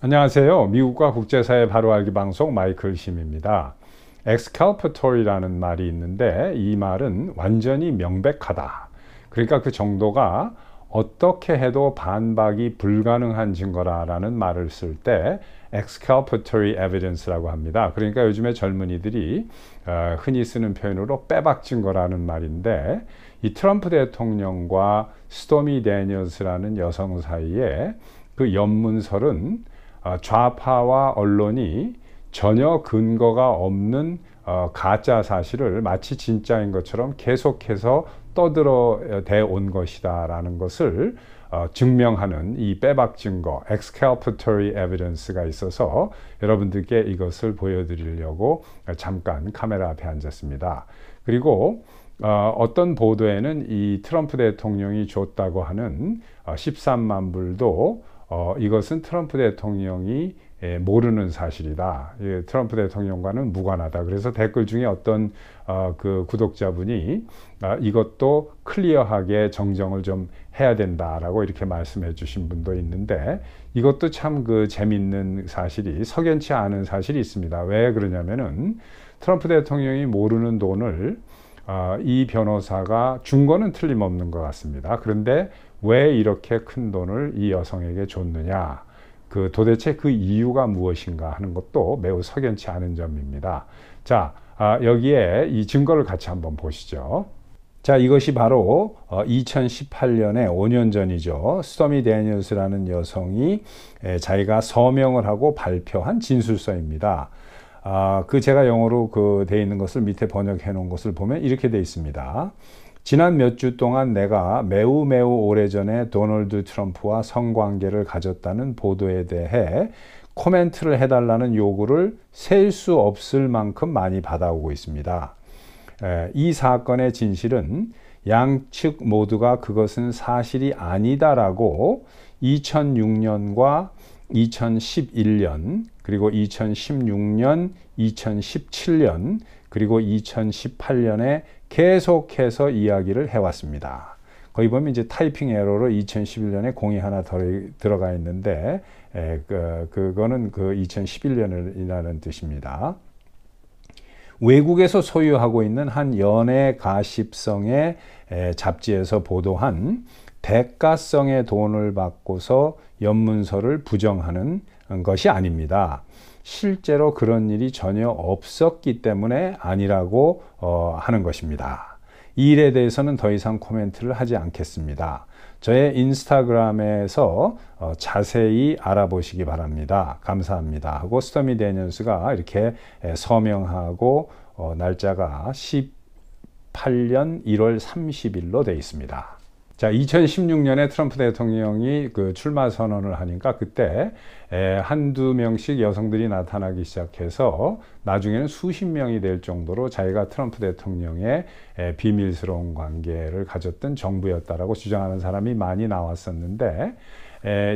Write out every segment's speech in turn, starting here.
안녕하세요. 미국과 국제사회 바로 알기 방송 마이클 심입니다. exculpatory라는 말이 있는데 이 말은 완전히 명백하다. 그러니까 그 정도가 어떻게 해도 반박이 불가능한 증거라는 말을 쓸 때 exculpatory evidence라고 합니다. 그러니까 요즘에 젊은이들이 흔히 쓰는 표현으로 빼박 증거라는 말인데 이 트럼프 대통령과 스토미 데니얼스라는 여성 사이에 그 연문설은 좌파와 언론이 전혀 근거가 없는 가짜 사실을 마치 진짜인 것처럼 계속해서 떠들어대 온 것이다라는 것을 증명하는 이 빼박 증거, exculpatory evidence가 있어서 여러분들께 이것을 보여드리려고 잠깐 카메라 앞에 앉았습니다. 그리고 어떤 보도에는 이 트럼프 대통령이 줬다고 하는 13만 불도 이것은 트럼프 대통령이 모르는 사실이다. 트럼프 대통령과는 무관하다. 그래서 댓글 중에 어떤 그 구독자분이 이것도 클리어하게 정정을 좀 해야 된다라고 이렇게 말씀해 주신 분도 있는데 이것도 참 그 재밌는 사실이 석연치 않은 사실이 있습니다. 왜 그러냐면은 트럼프 대통령이 모르는 돈을 이 변호사가 준 거는 틀림없는 것 같습니다. 그런데 왜 이렇게 큰 돈을 이 여성에게 줬느냐, 도대체 그 이유가 무엇인가 하는 것도 매우 석연치 않은 점입니다. 자, 여기에 이 증거를 같이 한번 보시죠. 자, 이것이 바로 2018년에 5년 전이죠. 스토미 데니얼스라는 여성이 자기가 서명을 하고 발표한 진술서입니다. 제가 영어로 돼 있는 것을 밑에 번역해 놓은 것을 보면 이렇게 돼 있습니다. 지난 몇 주 동안 내가 매우 오래전에 도널드 트럼프와 성관계를 가졌다는 보도에 대해 코멘트를 해달라는 요구를 셀 수 없을 만큼 많이 받아오고 있습니다. 이 사건의 진실은 양측 모두가 그것은 사실이 아니다라고 2006년과 2011년, 그리고 2016년, 2017년, 그리고 2018년에 계속해서 이야기를 해왔습니다. 거기 보면 이제 타이핑 에러로 2011년에 공이 하나 들어가 있는데, 그거는 그 2011년이라는 뜻입니다. 외국에서 소유하고 있는 한 연예 가십성의 잡지에서 보도한 대가성의 돈을 받고서 연문서를 부정하는 것이 아닙니다. 실제로 그런 일이 전혀 없었기 때문에 아니라고 하는 것입니다. 이 일에 대해서는 더 이상 코멘트를 하지 않겠습니다. 저의 인스타그램에서 자세히 알아보시기 바랍니다. 감사합니다. 하고 스토미 데니얼스가 이렇게 서명하고 날짜가 18년 1월 30일로 되어 있습니다. 자, 2016년에 트럼프 대통령이 출마 선언을 하니까 그때 한두 명씩 여성들이 나타나기 시작해서 나중에는 수십 명이 될 정도로 자기가 트럼프 대통령의 비밀스러운 관계를 가졌던 정부였다라고 주장하는 사람이 많이 나왔었는데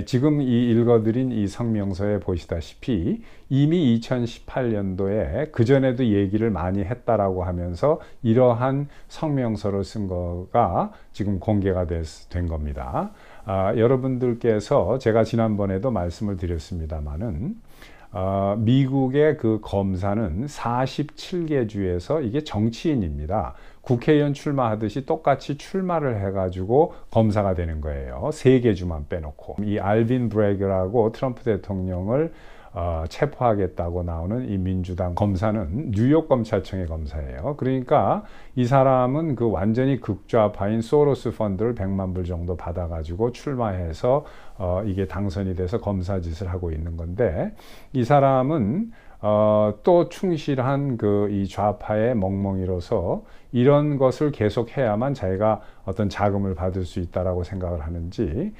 지금 읽어드린 이 성명서에 보시다시피 이미 2018년도에 그전에도 얘기를 많이 했다라고 하면서 이러한 성명서를 쓴 거가 지금 공개가 된 겁니다. 여러분들께서 제가 지난번에도 말씀을 드렸습니다마는 미국의 그 검사는 47개 주에서 이게 정치인입니다. 국회의원 출마하듯이 똑같이 출마를 해가지고 검사가 되는 거예요. 3개 주만 빼놓고. 이 알빈 브레그라고 트럼프 대통령을 체포하겠다고 나오는 이 민주당 검사는 뉴욕 검찰청의 검사예요. 그러니까 이 사람은 완전히 극좌파인 소로스 펀드를 100만 불 정도 받아가지고 출마해서 이게 당선이 돼서 검사 짓을 하고 있는 건데 이 사람은 또 충실한 이 좌파의 멍멍이로서 이런 것을 계속 해야만 자기가 어떤 자금을 받을 수 있다라고 생각을 하는지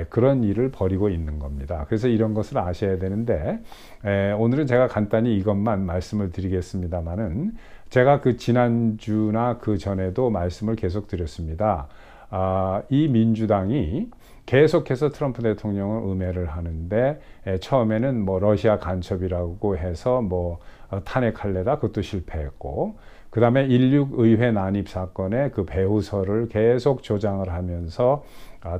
그런 일을 벌이고 있는 겁니다. 그래서 이런 것을 아셔야 되는데 오늘은 제가 간단히 이것만 말씀을 드리겠습니다만은 제가 지난주나 그 전에도 말씀을 계속 드렸습니다. 이 민주당이 계속해서 트럼프 대통령을 음해를 하는데 처음에는 러시아 간첩이라고 해서 탄핵할래다 그것도 실패했고 그 다음에 16 의회 난입 사건의 배후설을 계속 조장을 하면서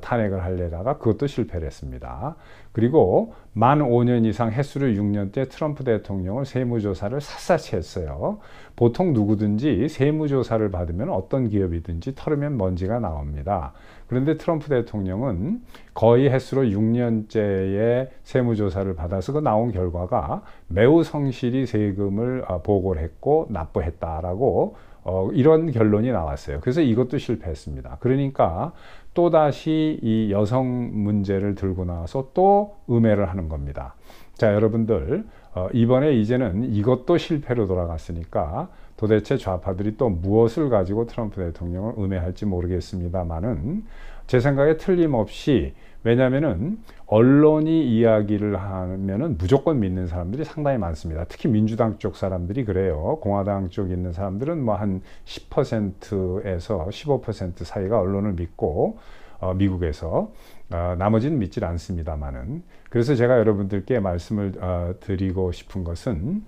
탄핵을 하려다가 그것도 실패를 했습니다. 그리고 만 5년 이상 횟수로 6년째 트럼프 대통령을 세무조사를 샅샅이 했어요. 보통 누구든지 세무조사를 받으면 어떤 기업이든지 털으면 먼지가 나옵니다. 그런데 트럼프 대통령은 거의 횟수로 6년째의 세무조사를 받아서 그 나온 결과가 매우 성실히 세금을 보고를 했고 납부했다라고 이런 결론이 나왔어요. 그래서 이것도 실패했습니다. 그러니까 또다시 이 여성 문제를 들고 나와서 또 음해를 하는 겁니다. 자, 여러분들 이번에 이제는 이것도 실패로 돌아갔으니까 도대체 좌파들이 또 무엇을 가지고 트럼프 대통령을 음해할지 모르겠습니다만은 제 생각에 틀림없이, 왜냐하면은 언론이 이야기를 하면은 무조건 믿는 사람들이 상당히 많습니다. 특히 민주당 쪽 사람들이 그래요. 공화당 쪽 있는 사람들은 뭐 한 10%에서 15% 사이가 언론을 믿고 미국에서 나머지는 믿질 않습니다만은. 그래서 제가 여러분들께 말씀을 드리고 싶은 것은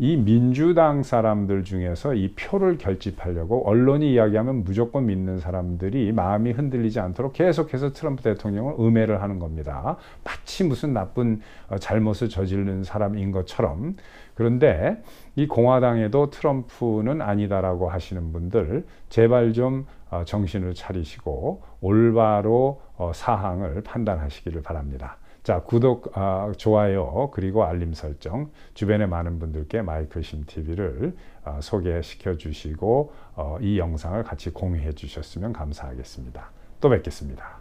이 민주당 사람들 중에서 이 표를 결집하려고 언론이 이야기하면 무조건 믿는 사람들이 마음이 흔들리지 않도록 계속해서 트럼프 대통령을 음해를 하는 겁니다. 마치 무슨 나쁜 잘못을 저지르는 사람인 것처럼. 그런데 이 공화당에도 트럼프는 아니다라고 하시는 분들, 제발 좀 정신을 차리시고 올바로 사항을 판단하시기를 바랍니다. 자, 구독, 좋아요, 그리고 알림 설정, 주변의 많은 분들께 마이클 심 TV를 소개시켜 주시고 이 영상을 같이 공유해 주셨으면 감사하겠습니다. 또 뵙겠습니다.